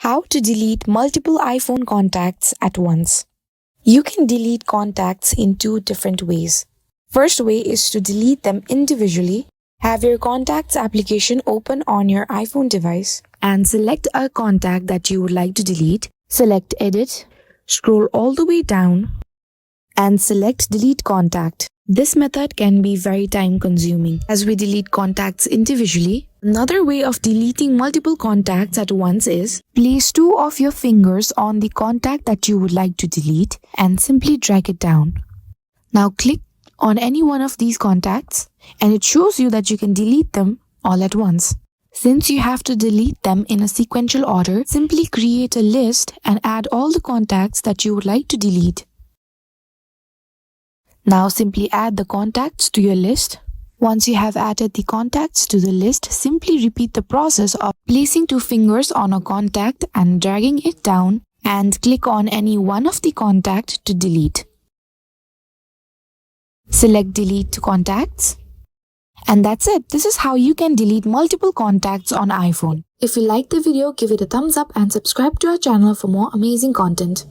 How to delete multiple iPhone contacts at once. You can delete contacts in two different ways. First way is to delete them individually. Have your contacts application open on your iPhone device and select a contact that you would like to delete. Select Edit, scroll all the way down and select Delete Contact. This method can be very time consuming as we delete contacts individually. Another way of deleting multiple contacts at once is place two of your fingers on the contact that you would like to delete and simply drag it down. Now click on any one of these contacts and it shows you that you can delete them all at once. Since you have to delete them in a sequential order, simply create a list and add all the contacts that you would like to delete. Now simply add the contacts to your list. Once you have added the contacts to the list, simply repeat the process of placing two fingers on a contact and dragging it down and click on any one of the contacts to delete. Select Delete Contacts. And that's it. This is how you can delete multiple contacts on iPhone. If you liked the video, give it a thumbs up and subscribe to our channel for more amazing content.